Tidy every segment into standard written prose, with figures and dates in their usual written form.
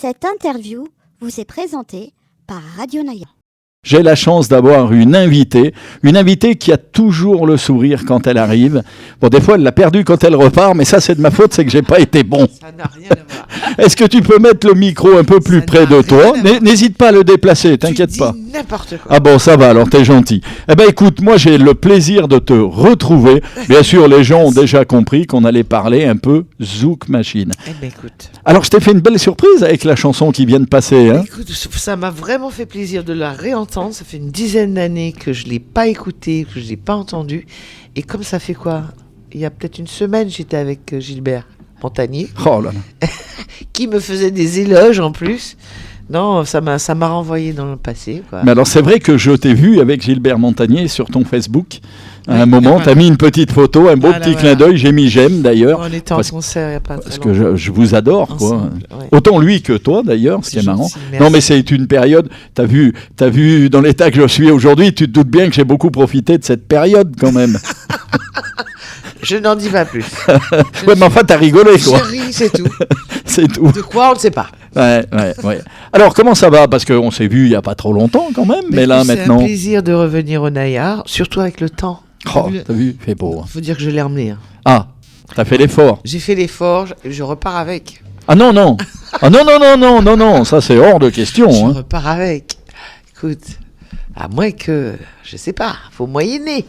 Cette interview vous est présentée par Radio Naya. J'ai la chance d'avoir une invitée qui a toujours le sourire quand elle arrive. Bon, des fois, elle l'a perdu quand elle repart, mais ça, c'est de ma faute, c'est que j'ai pas été bon. Ça n'a rien à voir. Est-ce que tu peux mettre le micro un peu plus Ça près n'a de toi? rien à voir. N'hésite pas à le déplacer, t'inquiète pas. Tu dis n'importe quoi. Ah bon, ça va, alors t'es gentil. Eh ben écoute, moi j'ai le plaisir de te retrouver. Bien sûr, les gens ont déjà compris qu'on allait parler un peu Zouk Machine. Eh ben écoute. Alors je t'ai fait une belle surprise avec la chanson qui vient de passer. Hein. Écoute, ça m'a vraiment fait plaisir de la réentendre. Ça fait une dizaine d'années que je l'ai pas écoutée, que je l'ai pas entendue. Et comme ça fait quoi? Il y a peut-être une semaine, j'étais avec Gilbert Montagnier, Oh là là. qui me faisait des éloges en plus. Non, ça m'a renvoyé dans le passé, quoi. Mais alors c'est vrai que je t'ai vu avec Gilbert Montagnier sur ton Facebook. À un moment, voilà. t'as mis une petite photo, un beau Voilà, petit voilà. clin d'œil. J'ai mis j'aime d'ailleurs. On était en parce- concert il n'y a pas très Parce longtemps. que je vous adore, quoi. Ensemble, ouais. Autant lui que toi, d'ailleurs, ce qui est C'est marrant. gentil, merci. Non, mais c'est une période. T'as vu dans l'état que je suis aujourd'hui, tu te doutes bien que j'ai beaucoup profité de cette période, quand même. Je n'en dis pas plus. Ouais, mais enfin, t'as rigolé, quoi. Je ris, c'est tout. C'est tout. De quoi, on ne sait pas. Ouais. Alors, comment ça va? Parce qu'on s'est vu il y a pas trop longtemps, quand même. Mais là, c'est maintenant. un plaisir de revenir au Nayar, surtout avec le temps. Oh, t'as vu, il fait beau. Hein. Il faut dire que je l'ai emmené. Hein. Ah, t'as fait l'effort. J'ai fait l'effort, je repars avec. Ah non. Ah non, ça c'est hors de question. Je Hein. repars avec. Écoute, à moins que, je sais pas, faut moyenner.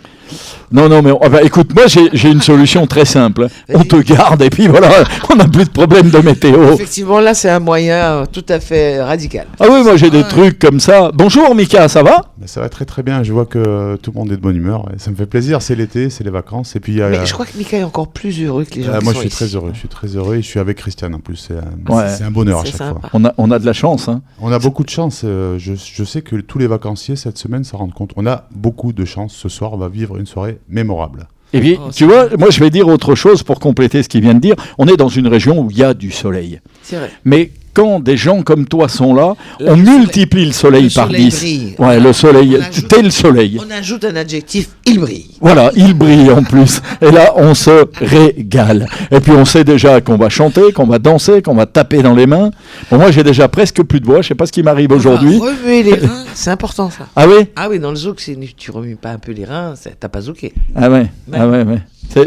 Non, mais écoute, moi j'ai une solution très simple. On te garde et puis voilà, on n'a plus de problème de météo. Effectivement, là, c'est un moyen tout à fait radical. Ah oui, moi j'ai des trucs comme ça. Bonjour Mika, ça va? Ben, ça va très bien, je vois que tout le monde est de bonne humeur, et ça me fait plaisir, c'est l'été, c'est les vacances, et puis Mais je crois que Mika est encore plus heureux que les gens qui moi sont je suis ici. très heureux, et je suis avec Christiane en plus, Ouais. c'est un bonheur à C'est chaque sympa. fois. On a de la chance. Hein. On a beaucoup de chance, je sais que tous les vacanciers cette semaine s'en rendent compte, on a beaucoup de chance, ce soir on va vivre une soirée mémorable. Et puis, Oh, tu vois, moi je vais dire autre chose pour compléter ce qu'il vient de dire. On est dans une région où il y a du soleil. C'est vrai. Mais quand des gens comme toi sont là, Le on soleil- multiplie le soleil par soleil 10. brille. Ouais, le soleil, On ajoute- t'es le soleil. On ajoute un adjectif, il brille. Voilà, il brille en plus. Et là, on se régale. Et puis, on sait déjà qu'on va chanter, qu'on va danser, qu'on va taper dans les mains. Bon, moi, j'ai déjà presque plus de voix. Je sais pas ce qui m'arrive aujourd'hui. On va remuer les reins, c'est important ça. Ah oui? Ah oui, dans le zouk, tu remues pas un peu les reins, t'as pas zouké. Ah ouais. Ouais. Ah ouais.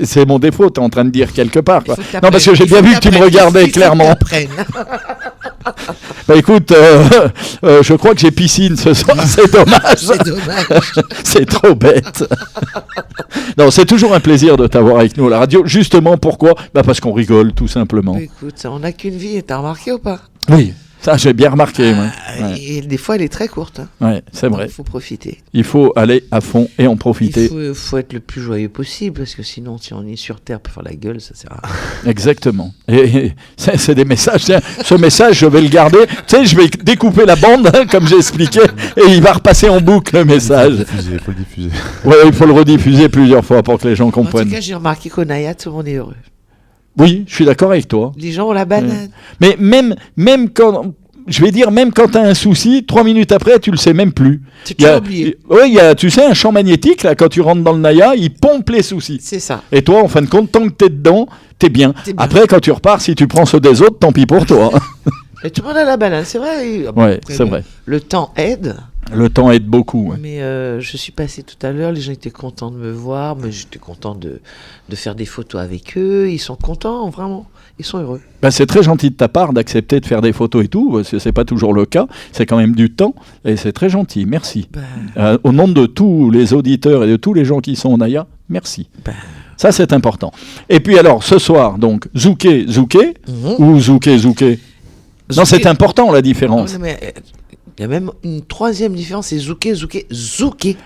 C'est mon défaut, t'es en train de dire quelque part. Quoi. Il faut que Non, parce que t'apprennes. j'ai Il bien faut vu que tu me t'apprennes. regardais Il faut clairement. t'apprennes. Bah écoute, je crois que j'ai piscine ce soir, c'est dommage. C'est dommage. C'est trop bête. Non, c'est toujours un plaisir de t'avoir avec nous à la radio. Justement, pourquoi? Bah parce qu'on rigole, tout simplement. Écoute, on n'a qu'une vie, t'as remarqué ou pas? Oui, ça j'ai bien remarqué. Ouais. Et des fois, elle est très courte. Hein. Ouais, c'est vrai. Il faut profiter. Il faut aller à fond et en profiter. Il faut être le plus joyeux possible, parce que sinon, si on est sur Terre pour faire la gueule, ça sert à rien. Exactement. Et c'est des messages. Tiens, ce message, je vais le garder. Tu sais, je vais découper la bande, hein, comme j'expliquais, et il va repasser en boucle le message. Il faut le diffuser. Ouais, il faut le rediffuser plusieurs fois pour que les gens En tout comprennent. cas, j'ai remarqué qu'au Naya, tout le monde est heureux. Oui, je suis d'accord avec toi. Les gens ont la banane. Mais même quand... Je vais dire, même quand tu as un souci, 3 minutes après, tu le sais même plus. Tu Il y a- t'as oublié. Oui, il y a, tu sais, un champ magnétique, là, quand tu rentres dans le Naya, il pompe les soucis. C'est ça. Et toi, en fin de compte, tant que t'es dedans, t'es bien. T'es bien. Après, quand tu repars, si tu prends ceux des autres, tant pis pour toi. Et tout le monde a la banane, c'est vrai. Et- Ouais, après, c'est vrai. Le temps aide. Le temps aide beaucoup. Ouais. Mais je suis passé tout à l'heure, les gens étaient contents de me voir, mais j'étais content de faire des photos avec eux. Ils sont contents, vraiment. Ils sont heureux. Ben, c'est très gentil de ta part d'accepter de faire des photos et tout, parce que c'est pas toujours le cas. C'est quand même du temps, et c'est très gentil. Merci. Ben, Au nom de tous les auditeurs et de tous les gens qui sont au Naya, merci. ben, Ça, c'est important. Et puis alors, ce soir, donc, Zouké mhm. ou Zouké. Non, c'est Zouké. important la Oh, différence. non, mais, il y a même une troisième différence, c'est zouké.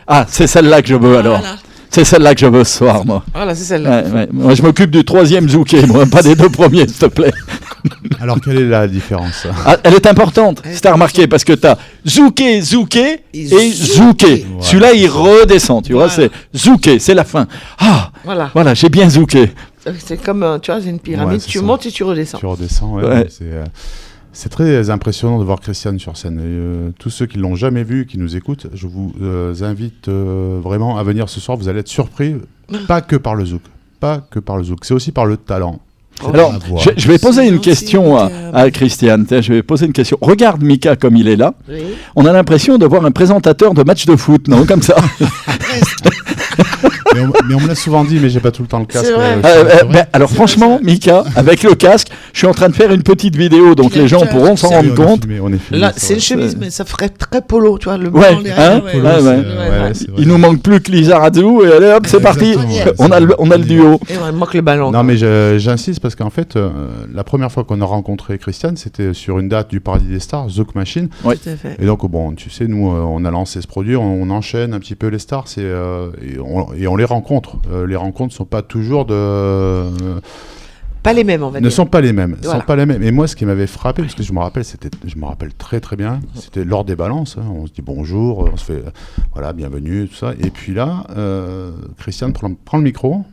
Ah, c'est celle-là que je veux alors. Voilà, C'est celle-là que je veux ce soir, moi. voilà c'est celle-là. Ouais. Moi, je m'occupe du 3e Zouké, moi, pas des 2 premiers, s'il te plaît. Alors quelle est la différence? Ah, elle est importante, Elle est si t'as remarqué, parce que t'as Zouké Et et Zouké. Voilà. Celui-là, il redescend, tu vois, Voilà. c'est Zouké, c'est la fin. Ah, Voilà. j'ai bien Zouké. C'est comme, tu vois, c'est une pyramide. Ouais, c'est tu ça. montes et tu redescends. Tu redescends, ouais. Ouais. C'est très impressionnant de voir Christiane sur scène. Et, tous ceux qui ne l'ont jamais vu, qui nous écoutent, je vous invite vraiment à venir ce soir. Vous allez être surpris, pas que par le zouk. C'est aussi par le talent. Alors, la voix. je vais poser C'est une gentil, question à Christiane. Tiens, je vais poser une question. Regarde Mika comme il est là. Oui. On a l'impression de voir un présentateur de match de foot, non? Comme ça. Mais on me l'a souvent dit, mais j'ai pas tout le temps le casque. C'est vrai. c'est vrai. Alors franchement, Mika, avec le casque, je suis en train de faire une petite vidéo, donc les gens pourront s'en rendre compte. On est filmé, Là, c'est c'est une vrai. chemise, mais ça ferait très polo, tu vois, le Ouais, blanc derrière. hein, Polo, ouais, c'est- ouais. ouais, c'est vrai. Il nous manque plus que Lizarazu et allez hop, c'est parti. Exactement, ouais. On a le duo. Et ouais, il manque le ballon. Non, mais j'insiste parce qu'en fait, la première fois qu'on a rencontré Christiane, c'était sur une date du Paradis des Stars, Zouk Machine. Tout à fait. Et donc, bon, tu sais, nous, on a lancé ce produit, on enchaîne un petit peu les stars et on les rencontre. Les rencontres ne sont pas toujours Pas les mêmes, on va ne dire. sont pas les mêmes. Voilà. Sont pas les mêmes. Et moi, ce qui m'avait frappé, parce que je me rappelle très très bien, c'était lors des balances. Hein, on se dit bonjour, on se fait voilà, bienvenue, tout ça. Et puis là, Christiane prend le micro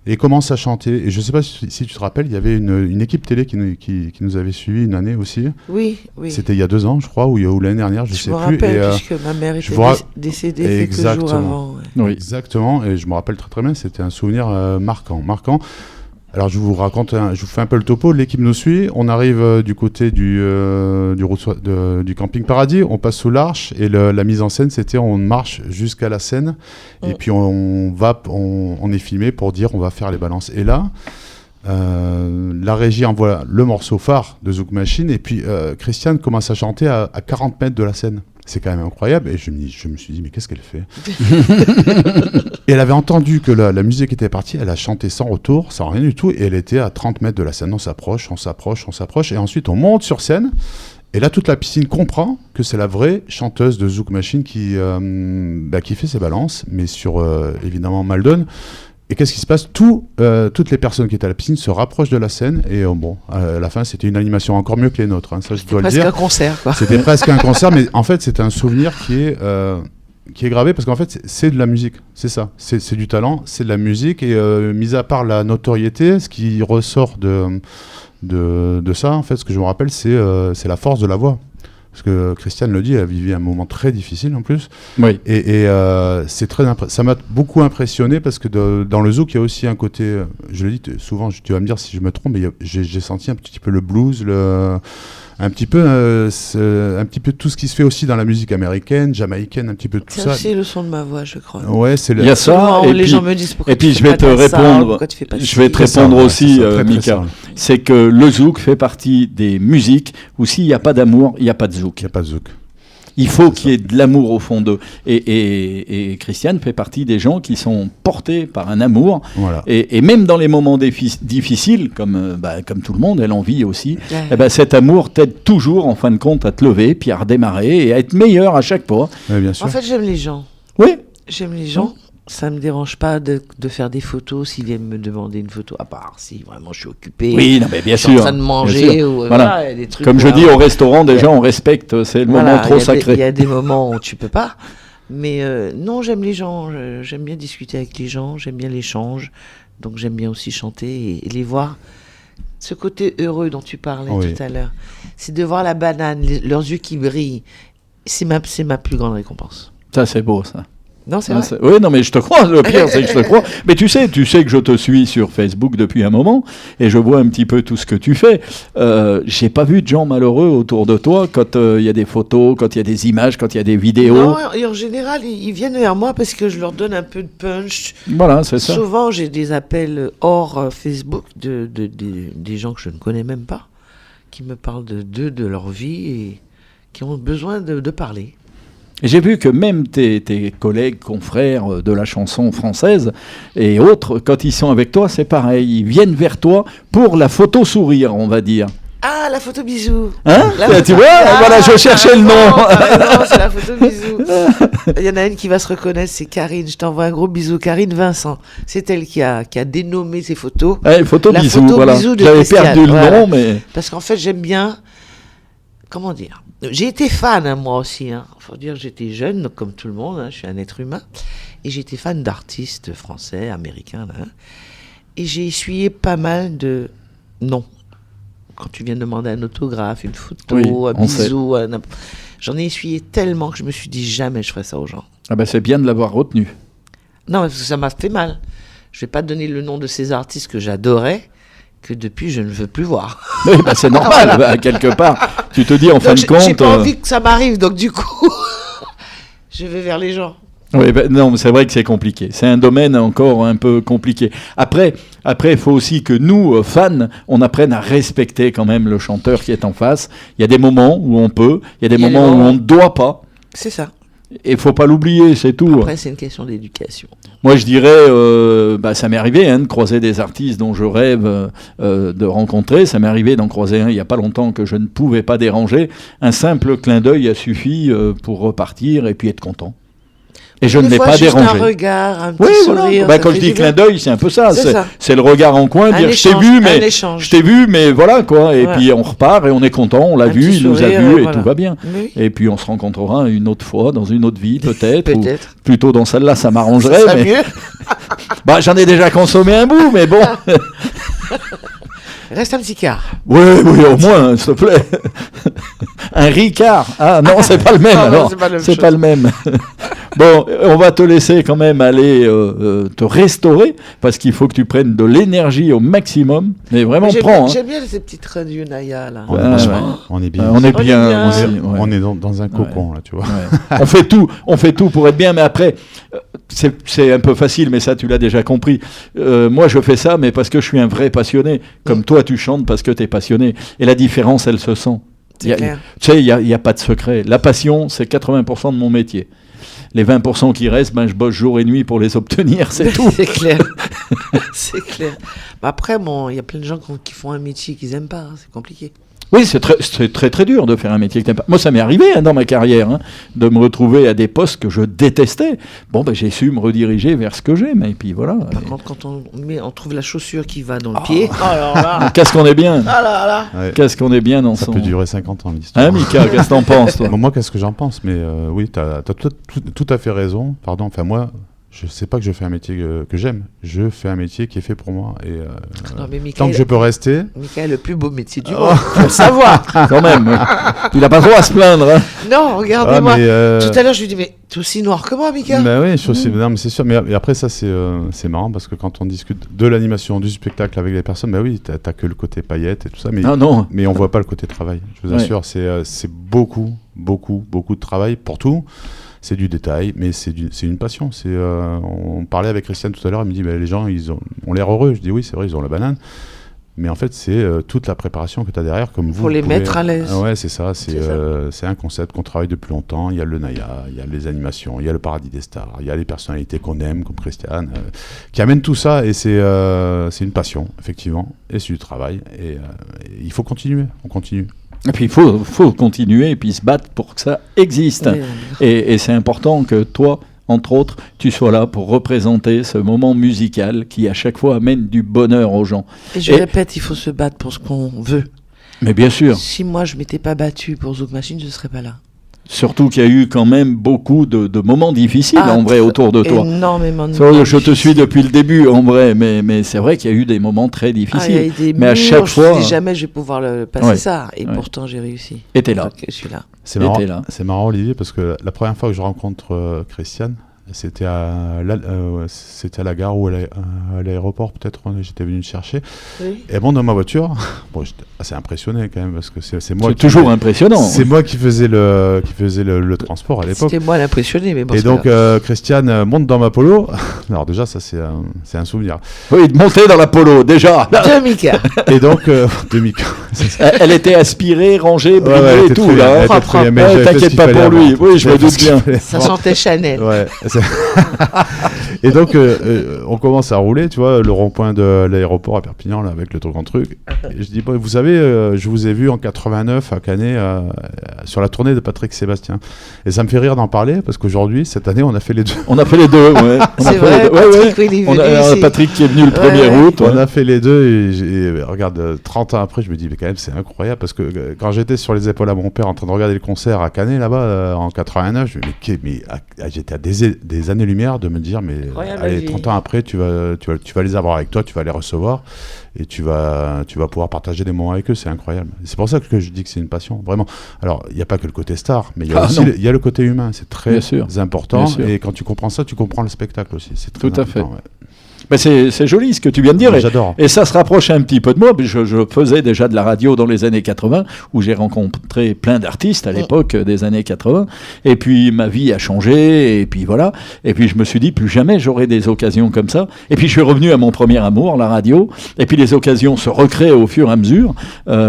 et commence à chanter. Et je sais pas si tu te rappelles, il y avait une équipe télé qui nous avait suivi une année aussi. Oui, oui. C'était il y a 2 ans, je crois, ou l'année dernière, je sais me plus. rappelle, Et, puisque ma mère je était vous ra- décédée quelques jours Exactement. avant. Ouais. Oui. Exactement, et je me rappelle très très bien, c'était un souvenir marquant. Alors je vous fais un peu le topo, l'équipe nous suit, on arrive du côté du camping Paradis, on passe sous l'Arche, et la mise en scène c'était on marche jusqu'à la scène, et puis on est filmé pour dire on va faire les balances. Et là, la régie envoie le morceau phare de Zouk Machine, et puis Christiane commence à chanter à 40 mètres de la scène. C'est quand même incroyable. Et je me suis dit, mais qu'est-ce qu'elle fait? Et elle avait entendu que la musique était partie, elle a chanté sans retour, sans rien du tout, et elle était à 30 mètres de la scène. On s'approche, et ensuite on monte sur scène. Et là, toute la piscine comprend que c'est la vraie chanteuse de Zouk Machine qui fait ses balances, mais sur, évidemment, Maldon. Et qu'est-ce qui se passe? Toutes les personnes qui étaient à la piscine se rapprochent de la scène. Et à la fin, c'était une animation encore mieux que les nôtres. Hein, ça, je dois le Presque dire. un concert, quoi. C'était presque un concert, mais en fait, c'est un souvenir qui est gravé parce qu'en fait, c'est de la musique. C'est ça. C'est du talent, c'est de la musique. Et mis à part la notoriété, ce qui ressort de ça, en fait, ce que je me rappelle, c'est la force de la voix. Parce que Christiane le dit, elle a vécu un moment très difficile en plus. Oui. Et c'est ça m'a beaucoup impressionné parce que dans le zouk, il y a aussi un côté, je le dis souvent, tu vas me dire si je me trompe, mais j'ai senti un petit peu le blues, un petit peu tout ce qui se fait aussi dans la musique américaine, jamaïcaine, un petit peu tout C'est ça. aussi le son de ma voix, je crois. Ouais, c'est Il y a ça, Souvent, et les puis, gens me disent pourquoi et puis tu je fais vais pas te comme ça, répondre. pourquoi tu fais pas Je ci. vais te ça, répondre ouais, aussi, c'est ça, très, très Mika. simple. C'est que le zouk fait partie des musiques où s'il n'y a pas d'amour, il n'y a pas de zouk. Il n'y a pas de zouk. Il faut qu'il y ait de l'amour au fond d'eux. Et Christiane fait partie des gens qui sont portés par un amour. Voilà. Et même dans les moments difficiles, comme tout le monde, elle en vit aussi, Ouais. cet amour t'aide toujours, en fin de compte, à te lever, puis à redémarrer et à être meilleur à chaque fois. Ouais, bien sûr. En fait, j'aime les gens. Oui, J'aime les gens. Ça me dérange pas de faire des photos s'ils viennent me demander une photo, à part si vraiment je suis occupé. oui, non, mais bien je suis en sûr. train de bien manger sûr. ou Voilà. des trucs. Comme je où, dis au restaurant, déjà, on respecte, c'est le voilà, moment trop il y sacré. a des moments où tu peux pas. Mais non, j'aime les gens. J'aime bien discuter avec les gens. J'aime bien l'échange. Donc j'aime bien aussi chanter et les voir. Ce côté heureux dont tu parlais Oui. tout à l'heure, c'est de voir la banane, leurs yeux qui brillent. C'est ma plus grande récompense. Ça, c'est beau, ça. Non, c'est Ah, vrai. oui, non, mais je te crois. Le pire, c'est que je te crois. Mais tu sais que je te suis sur Facebook depuis un moment et je vois un petit peu tout ce que tu fais. J'ai pas vu de gens malheureux autour de toi quand il y a des photos, quand il y a des images, quand il y a des vidéos. Non, et en général, ils viennent vers moi parce que je leur donne un peu de punch. Voilà, c'est ça. Souvent, j'ai des appels hors Facebook des gens que je ne connais même pas, qui me parlent d'eux, de leur vie et qui ont besoin de parler. Et j'ai vu que même tes collègues, confrères de la chanson française et autres, quand ils sont avec toi, c'est pareil. Ils viennent vers toi pour la photo sourire, on va dire. Ah, la photo bisou. Hein? La photo- Tu vois, voilà, je cherchais le nom. t'as raison, c'est la photo bisou. Il y en a une qui va se reconnaître, c'est Karine. Je t'envoie un gros bisou. Karine Vincent. C'est elle qui a dénommé ces photos. Ouais, photo La bisou, photo voilà. bisou de J'avais Christiane, perdu le voilà. nom, mais... Parce qu'en fait, j'aime bien. Comment dire? J'ai été fan, hein, moi aussi. Faut dire, j'étais jeune, comme tout le monde. Je suis un être humain. Et j'étais fan d'artistes français, américains. Là, et j'ai essuyé pas mal de non. Quand tu viens demander un autographe, une photo, Oui, un on sait. bisou, j'en ai essuyé tellement que je me suis dit jamais je ferai ça aux gens. Ah ben c'est bien de l'avoir retenu. Non, parce que ça m'a fait mal. Je vais pas donner le nom de ces artistes que j'adorais, que depuis, je ne veux plus voir. Oui, bah, c'est normal, bah, quelque part. Tu te dis, en fin de J'ai compte... pas envie que ça m'arrive, donc du coup, je vais vers les gens. Oui, ben, non, mais c'est vrai que c'est compliqué. C'est un domaine encore un peu compliqué. Après, il faut aussi que nous, fans, on apprenne à respecter quand même le chanteur qui est en face. Il y a des moments où on peut, il y a des moments où on ne doit pas. C'est ça. Et il faut pas l'oublier, c'est tout. Après, c'est une question d'éducation. Moi, je dirais, ça m'est arrivé de croiser des artistes dont je rêve de rencontrer. Ça m'est arrivé d'en croiser un il n'y a pas longtemps que je ne pouvais pas déranger. Un simple clin d'œil a suffi pour repartir et puis être content. Et je ne l'ai pas dérangé. Un regard, un petit oui, sourire. Voilà. Quand je dis clin d'œil, c'est un peu ça. C'est le regard en coin, dire je t'ai vu, mais voilà quoi. Et puis on repart et on est content, on l'a vu, il nous a vu et tout va bien. Oui. Et puis on se rencontrera une autre fois, dans une autre vie peut-être. Ou plutôt dans celle-là, ça m'arrangerait. Ça mieux. Bah, j'en ai déjà consommé un bout, mais bon. Reste un petit quart. Oui, au moins, s'il te plaît. Un Ricard. Ah non, c'est pas le même alors. C'est pas le même. Bon, on va te laisser quand même aller te restaurer parce qu'il faut que tu prennes de l'énergie au maximum. Mais vraiment, prends. J'aime bien ces petites radios Naya là. On est bien. On est bien. On est dans un cocon là, tu vois. Ouais. on fait tout pour être bien, mais après, c'est un peu facile, mais ça tu l'as déjà compris. Moi, je fais ça, mais parce que je suis un vrai passionné. Comme toi, tu chantes parce que tu es passionné. Et la différence, elle se sent. Tu sais, il n'y a pas de secret. La passion, c'est 80% de mon métier. Les 20% qui restent, je bosse jour et nuit pour les obtenir, c'est tout. C'est clair. C'est clair. Après, il y a plein de gens qui font un métier qu'ils n'aiment pas. C'est compliqué. Oui, c'est très très dur de faire un métier que t'aimes pas. Moi, ça m'est arrivé dans ma carrière de me retrouver à des postes que je détestais. Bon, j'ai su me rediriger vers ce que j'aime et puis voilà. Par contre, quand on trouve la chaussure qui va dans le pied, alors là, qu'est-ce qu'on est bien. Ah là là. Ouais. Qu'est-ce qu'on est bien dans ça peut durer 50 ans l'histoire. Hein, Mika, qu'est-ce que t'en penses toi? Moi, qu'est-ce que j'en pense? Mais oui, t'as tout à fait raison. Pardon. Enfin moi. Je ne sais pas que je fais un métier que j'aime. Je fais un métier qui est fait pour moi. Et non, mais Michael, tant que je peux rester... Michael, le plus beau métier du monde, faut le savoir. Quand même. Il n'a pas droit à se plaindre. Hein. Non, regardez-moi. Tout à l'heure, je lui dis, mais t'es aussi noir que moi, Michael. Ben oui, non, mais c'est sûr. Mais après, ça, c'est marrant parce que quand on discute de l'animation, du spectacle avec les personnes, ben oui, t'as que le côté paillettes et tout ça. Mais, non. Mais on ne voit pas le côté travail. Je vous assure, c'est beaucoup de travail pour tout. C'est du détail, mais c'est une passion. On parlait avec Christiane tout à l'heure, elle me dit les gens ils ont l'air heureux. Je dis oui, c'est vrai, ils ont la banane. Mais en fait, c'est toute la préparation que tu as derrière, comme vous. Pour les mettre à l'aise. Ouais, c'est ça. C'est un concept qu'on travaille depuis longtemps. Il y a le Naya, il y a les animations, il y a le Paradis des Stars, il y a les personnalités qu'on aime, comme Christiane, qui amènent tout ça. Et c'est une passion, effectivement. Et c'est du travail. Et il faut continuer. On continue. Et puis il faut continuer et puis se battre pour que ça existe. Oui. Et c'est important que toi, entre autres, tu sois là pour représenter ce moment musical qui à chaque fois amène du bonheur aux gens. Et je répète, il faut se battre pour ce qu'on veut. Mais bien sûr. Si moi je m'étais pas battu pour Zouk Machine, je ne serais pas là. Surtout qu'il y a eu quand même beaucoup de moments difficiles en vrai autour de toi. Énormément de moments. Je te suis depuis le début en vrai, mais c'est vrai qu'il y a eu des moments très difficiles. Il y a eu des mais à chaque fois, je ne sais jamais je vais pouvoir passer ça. Et pourtant j'ai réussi. Et t'es là. Donc, je suis là. C'est marrant Olivier parce que la première fois que je rencontre Christiane, c'était à la gare ou à l'aéroport peut-être, j'étais venu le chercher. Oui. Et bon, dans ma voiture, j'étais assez impressionné quand même parce que c'est moi. C'est toujours impressionnant. C'est moi qui faisais le transport à l'époque. C'était moi l'impressionné, mais bon. Et donc Christiane monte dans ma Polo. Alors déjà ça c'est un souvenir. Oui, de monter dans la Polo déjà. De Mika. Et donc de Mika. Elle était aspirée, rangée, brûlée et tout là. T'inquiète pas pour lui. Oui, je me doute bien. Ça sentait Chanel. Ouais. Et donc on commence à rouler, tu vois, le rond-point de l'aéroport à Perpignan là, avec le truc en truc. Et je dis vous savez, je vous ai vu en 89 à Canet sur la tournée de Patrick Sébastien. Et ça me fait rire d'en parler parce qu'aujourd'hui, cette année, on a fait les deux. On a fait les deux, ouais. C'est vrai, Patrick, il est venu Patrick qui est venu le 1er août. On a fait les deux et regarde, 30 ans après, je me dis mais quand même c'est incroyable parce que quand j'étais sur les épaules à mon père en train de regarder le concert à Canet là-bas en 89, je me dis mais j'étais à des années-lumière de me dire mais allez, 30 ans après tu vas les avoir avec toi, tu vas les recevoir et tu vas pouvoir partager des moments avec eux, c'est incroyable. C'est pour ça que je dis que c'est une passion, vraiment. Alors, il n'y a pas que le côté star, mais il y a le côté humain, c'est très important. Et quand tu comprends ça, tu comprends le spectacle aussi. C'est très important, fait. Ouais. Ben c'est joli ce que tu viens de dire. Ouais, j'adore. Et ça se rapproche un petit peu de moi. Je faisais déjà de la radio dans les années 80, où j'ai rencontré plein d'artistes à l'époque des années 80. Et puis ma vie a changé, et puis voilà. Et puis je me suis dit, plus jamais j'aurai des occasions comme ça. Et puis je suis revenu à mon premier amour, la radio. Et puis les occasions se recréent au fur et à mesure.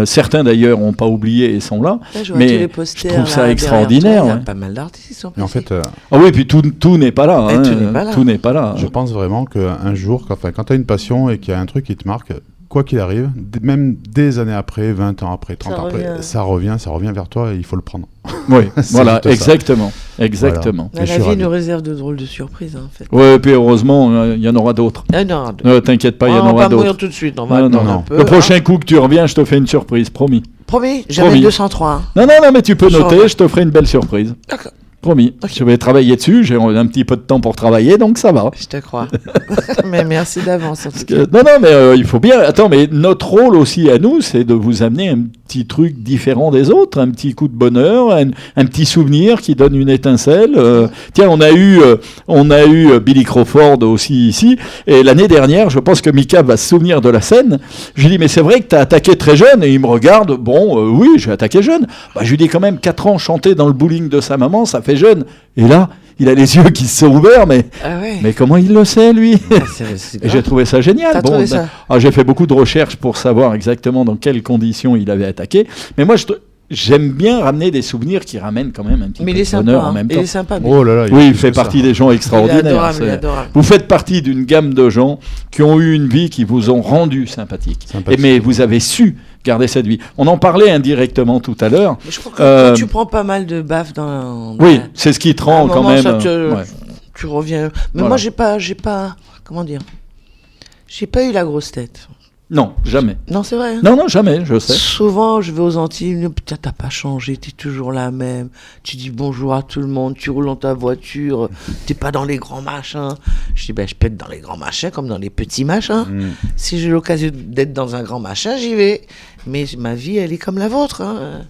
Certains d'ailleurs n'ont pas oublié et sont là. Là, je vois tous les Mais posters, je trouve ça là, extraordinaire. derrière toi, il y a Ouais. pas mal d'artistes qui sont Et en passés. fait, Ah oui, puis tout n'est pas là. Et Hein. tout n'est pas là. Tout n'est pas là. je pense vraiment qu'un jour, quand tu as une passion et qu'il y a un truc qui te marque, quoi qu'il arrive, même des années après, 20 ans après, 30 ans après, ça revient vers toi et il faut le prendre. Oui, C'est voilà, juste ça. exactement. La je suis vie ravi. nous réserve de drôles de surprises, en fait. Oui, et puis heureusement, il y en aura d'autres. Ah non, T'inquiète pas, il y en on va aura pas mourir d'autres. tout de suite, on va Non, attendre non, un non. peu. Le hein. prochain coup que tu reviens, je te fais une surprise, promis. Promis, jamais Promis. 203. Hein. Non, mais tu peux Je noter, sors. je te ferai une belle surprise. D'accord, Promis. Ok. Je vais travailler dessus, j'ai un petit peu de temps pour travailler, donc ça va. je te crois. Mais merci d'avance, en tout cas. Non, mais il faut bien. Attends, mais notre rôle aussi à nous, c'est de vous amener un petit truc différent des autres, un petit coup de bonheur, un petit souvenir qui donne une étincelle. Tiens, on a eu Billy Crawford aussi ici, et l'année dernière, je pense que Mika va se souvenir de la scène. Je lui dis, mais c'est vrai que tu as attaqué très jeune, et il me regarde. Bon, oui, j'ai attaqué jeune. Bah, je lui dis quand même 4 ans chanter dans le bowling de sa maman, ça fait jeune. Et là, il a les yeux qui se sont ouverts, mais comment il le sait, lui? C'est Et j'ai trouvé ça génial. T'as trouvé ça J'ai fait beaucoup de recherches pour savoir exactement dans quelles conditions il avait attaqué. Mais moi, j'aime bien ramener des souvenirs qui ramènent quand même un petit Mais peu il est de sympa, bonheur en hein. même Il temps. est sympa. Oh là là, Oui, il plus fait que ça. partie des gens Il est extraordinaires. adorable, il est C'est- adorable. Vous faites partie d'une gamme de gens qui ont eu une vie qui vous ont rendu sympathique. Sympathique. Mais vous avez su garder cette vie. On en parlait indirectement tout à l'heure. Mais je crois que quand tu prends pas mal de baffes Oui, c'est ce qui te à un rend quand moment, même. ça te- ouais. tu reviens. Mais Voilà. moi, j'ai pas, comment dire, j'ai pas eu la grosse tête. Non, jamais. Non, c'est vrai. hein. Non, jamais, je sais. Souvent, je vais aux Antilles, ils me disent, putain, t'as pas changé, t'es toujours la même. Tu dis bonjour à tout le monde, tu roules dans ta voiture, t'es pas dans les grands machins. Je dis, ben, je peux être dans les grands machins comme dans les petits machins. Si j'ai l'occasion d'être dans un grand machin, j'y vais. Mais ma vie, elle est comme la vôtre. Hein.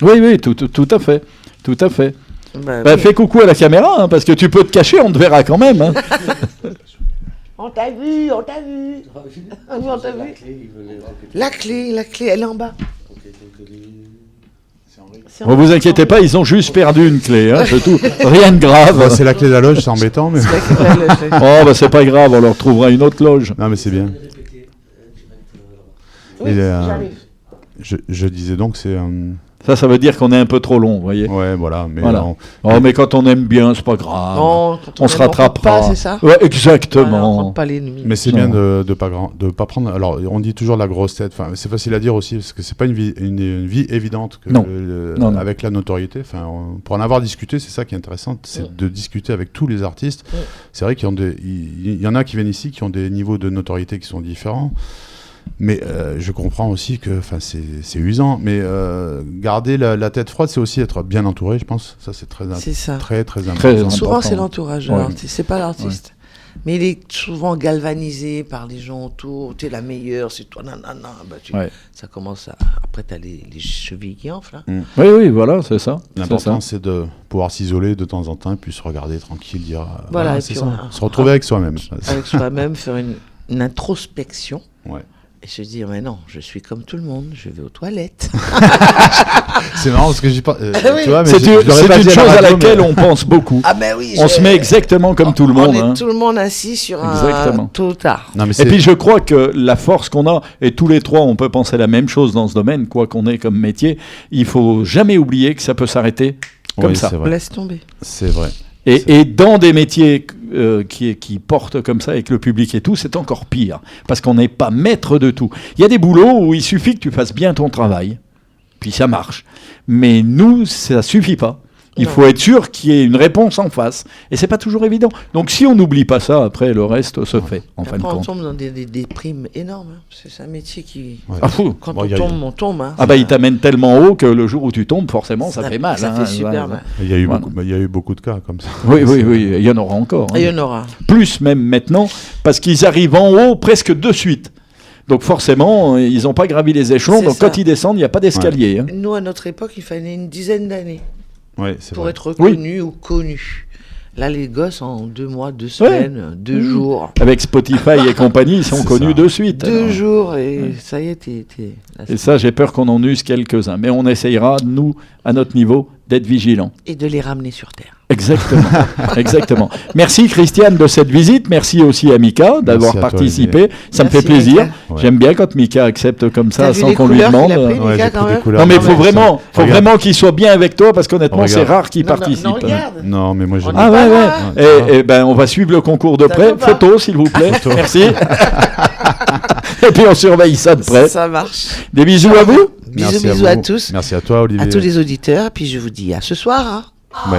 Oui, tout à fait. Tout à fait. Bah, Bah, oui. fais coucou à la caméra, hein, parce que tu peux te cacher, on te verra quand même. Hein. On t'a vu, on t'a vu. Ah oui, on t'a vu. La clé, elle est en bas. C'est en Ne vous bas. inquiétez pas, ils ont juste perdu une clé, hein, c'est tout. Rien de grave. Bah, c'est la clé de la loge, c'est embêtant, mais. C'est la clé, la clé. Oh, bah c'est pas grave, on leur trouvera une autre loge. Non, mais c'est bien. Oui, Il est, j'arrive. je disais donc, c'est. Ça veut dire qu'on est un peu trop long, vous voyez. Ouais, voilà. Mais Voilà. on- Oh, mais quand on aime bien, c'est pas grave. Non, quand on se aime, rattrapera. compte pas, c'est ça. Ouais, Voilà, on exactement. compte pas l'ennemi. Mais c'est Non. bien de pas prendre. Alors, on dit toujours la grosse tête. Enfin, c'est facile à dire aussi parce que c'est pas une vie évidente que Non. Non. avec la notoriété. Enfin, pour en avoir discuté, c'est ça qui est intéressant, c'est de discuter avec tous les artistes. Ouais. C'est vrai il y en a qui viennent ici qui ont des niveaux de notoriété qui sont différents. Mais je comprends aussi que, enfin, c'est usant. Mais garder la tête froide, c'est aussi être bien entouré, je pense. Ça, c'est très C'est ça. très important. Très Souvent, important. c'est l'entourage de Ouais. l'artiste, c'est pas l'artiste. Mais il est souvent galvanisé par les gens autour. Tu es la meilleure, c'est toi, nanana. Bah, Ouais. ça commence à. Après, tu as les chevilles qui enflent. Hein. Oui, voilà, c'est ça. C'est ça. L'important, c'est de pouvoir s'isoler de temps en temps et puis se regarder tranquille, dire. Voilà, et c'est puis ça. on a- Se retrouver avec soi-même. Avec soi-même, faire une introspection. Ouais. Et se dire, mais non, je suis comme tout le monde, je vais aux toilettes. C'est marrant parce que j'y pas. oui. Tu vois, mais C'est je l'aurais c'est pas une dit chose la à radio, laquelle mais- on pense beaucoup. Ah ben oui, On se met exactement comme tout le monde. On est hein. tout le monde assis sur Exactement. un totard. Non, mais Et c'est. puis je crois que la force qu'on a, et tous les trois on peut penser la même chose dans ce domaine, quoi qu'on ait comme métier, il faut jamais oublier que ça peut s'arrêter comme Oui, ça. c'est vrai. Laisse tomber. C'est vrai. Et dans des métiers qui portent comme ça avec le public et tout, c'est encore pire, parce qu'on n'est pas maître de tout. Il y a des boulots où il suffit que tu fasses bien ton travail, puis ça marche. Mais nous, ça suffit pas. Il Non. faut être sûr qu'il y ait une réponse en face. Et c'est pas toujours évident. Donc si on n'oublie pas ça, après, le reste se fait, en fin de Après, on compte. tombe dans des primes énormes. Hein. C'est un métier qui... Ouais. Ah, fou. Quand Bon, on y a- tombe, on tombe. Hein. Ah bah il t'amène tellement haut que le jour où tu tombes, forcément, ça fait mal. Ça hein. fait super Ouais, mal. Il y a eu Voilà. beaucoup. Il y a eu beaucoup de cas comme ça. Oui, il y en aura encore. hein. Et il y en aura. Plus même maintenant, parce qu'ils arrivent en haut presque de suite. Donc forcément, ils n'ont pas gravi les échelons, C'est donc ça. quand ils descendent, il n'y a pas d'escalier. hein. Nous, à notre époque, il fallait une dizaine d'années Ouais, c'est pour vrai. être reconnu ou connu. Là, les gosses, en 2 mois, 2 semaines, 2 jours. Avec Spotify et compagnie, ils sont C'est connus ça. de suite. 2 alors. jours, et ça y est, là, Et ça, j'ai peur qu'on en use quelques-uns. Mais on essayera, nous, à notre niveau, d'être vigilants. et de les ramener sur Terre. Exactement. Exactement. Merci Christiane de cette visite. Merci aussi à Mika d'avoir Merci à toi, participé. Ça me Merci, fait plaisir. Mika. Ouais. J'aime bien quand Mika accepte comme ça T'as vu sans les qu'on lui couleurs demande. qu'il a pris, Ouais, Mika, j'ai quand pris des même couleurs. Non mais il faut Ouais, vraiment, Regarde. qu'il soit bien avec toi parce qu'honnêtement c'est Regarde. rare qu'il Non, non, participe. non, regarde. Non, mais moi, j'ai. On Ah est ouais, pas ouais. loin. Et ben on va suivre le concours de Ça près. va pas. Photo s'il vous plaît. Photo. Merci. Et puis on surveille ça de près. Ça marche. Des bisous à vous. Bisous, bisous à tous. Merci à toi, Olivier. À tous les auditeurs. Puis je vous dis à ce soir. Hein. Ouais.